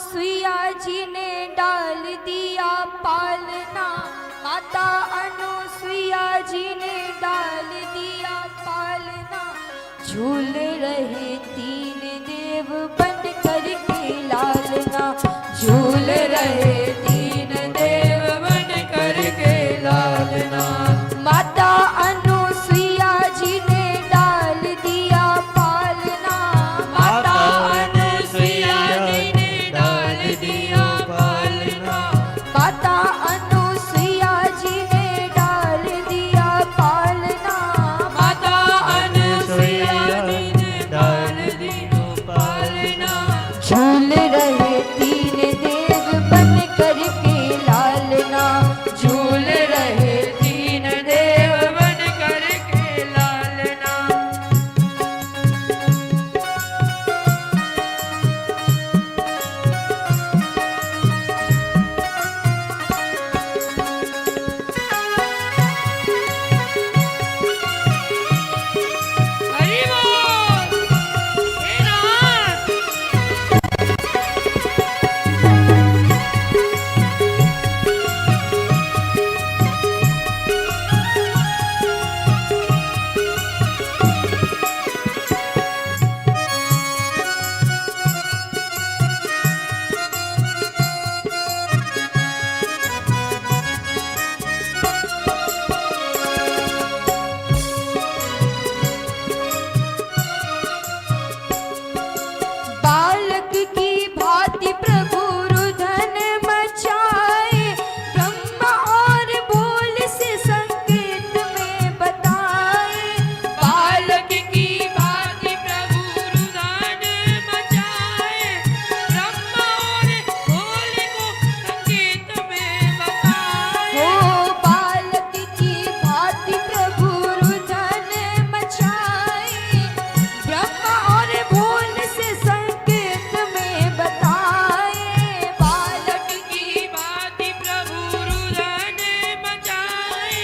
अनुसुईया जी ने डाल दिया पालना, माता अनुसुईया जी ने डाल दिया पालना। झूल रहे तीन देव बन कर के लालना, झूल रहे तीन देव बन कर के लालना। माता अनुसुईया जी ने डाल दिया पालना, माता अनुसुईया जी ने डाल दिया पालना। माता अनुसुईया जी ने डाल दिया पालना, माता अनुसुईया जी ने डाल दिया पालना। झूल रहे तीन देव बन कर के लालना, झूल रहे तीन देव बन कर के लालना। हरि बोल हे नाथ। बालक की भांति प्रभु रुदन मचाए, ब्रह्मा और बोल से संकेत में बताए। बालक की भांति प्रभु रुदन मचाए, ब्रह्मा और बोल को संकेत में बताए। हो बालक की भांति प्रभु रुदन मचाए, ब्रह्मा और बोल से संकेत में बताए। बालक की भांति प्रभु रुदन मचाए,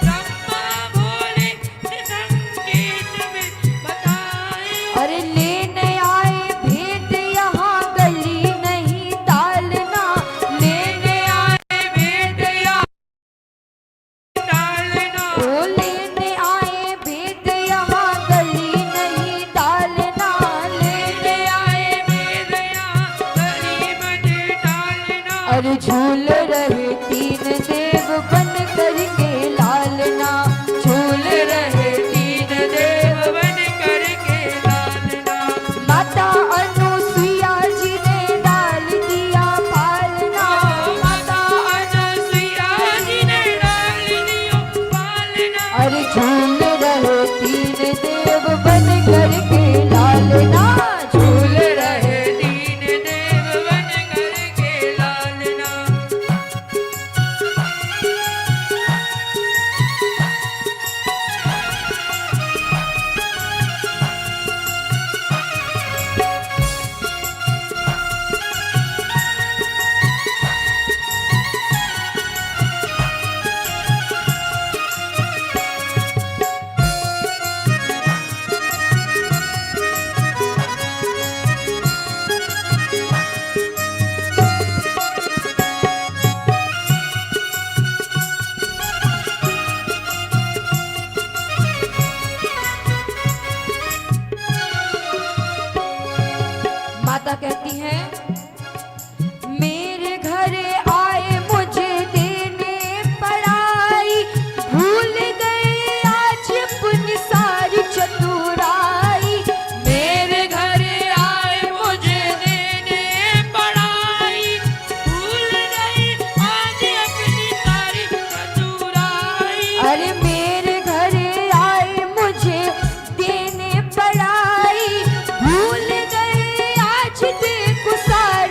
ब्रह्मा बोले से संकेत में बताए। अरे लेने आए भेद यहाँ गली नहीं टालना, लेने आए भेद यहाँ टालना। ओ लेने आए भेद यहाँ गली नहीं टालना, लेने आए भेद यहाँ गली नहीं टालना। अरे झूल रहे तीन देव बन कर के लालना, झूल रहे तीन देव बन कर के लालना। माता अनुसुईया जी ने डाल दिया पालना, माता अनुसुईया जी ने डाल दिया पालना। अरे झूल रहे तीन देव बन कर के लालना, झूल रहे तीन देव बन कर के लालना। माता कहती है, मेरे घर आए मुझे देने पड़ाई, भूल गए आज अपनी सारी चतुराई। मेरे घर आए मुझे देने पड़ाई, भूल गए आज अपनी सारी चतुराई। अरे मेरे घर आए मुझे देने पड़ाई, भूल गए आज देखो सारी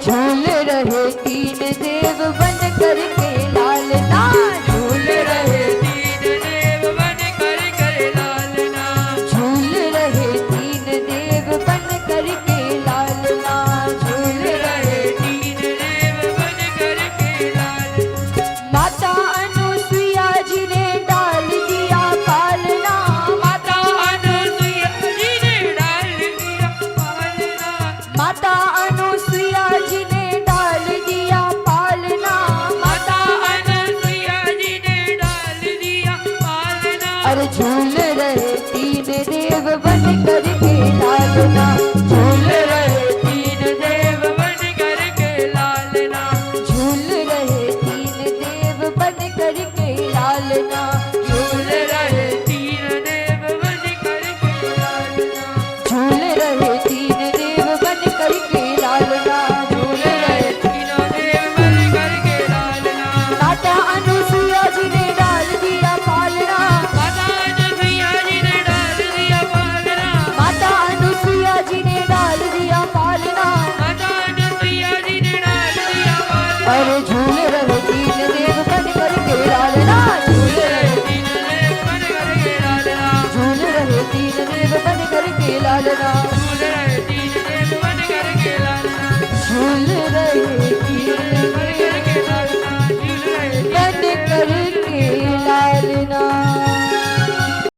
झूल रहे तीन देव बन करके लालना, झूल रहे तीन देव बन करके लालना, झूल रहे तीन देव बन करके लालना, झूल रहे तीन देव बन करके लालना। माता अनुसुईया जी ने डाल दिया पालना, माता अनुसुईया जी ने डाल दिया पालना, माता अनुसुईया जी ने डाल दिया पालना, माता अनुसुईया जी ने डाल दिया पालना। अरे झूल रहे तीन देव बन करके लालना, झूल रहे तीन देव बन करके लालना, झूल रहे तीन देव बन करके लालना, झूल रहे तीन देव बन करके लालना, झूल रहे तीन देव बन करके लालना, झूल रहे तीनों देव बन करके लालना। माता अनुसुईया जी ने डाल दिया पालना, माता अनुसुईया जी ने डाल दिया पालना, माता अनुसुईया जी ने डाल दिया पालना, माता अनुसुईया जी ने डाल दिया पालना। अरे झूल रहे तीन देव बन करके लालना, झूल रहे तीन देव बन करके लालना, झूल रहे तीन देव बन करके लालना,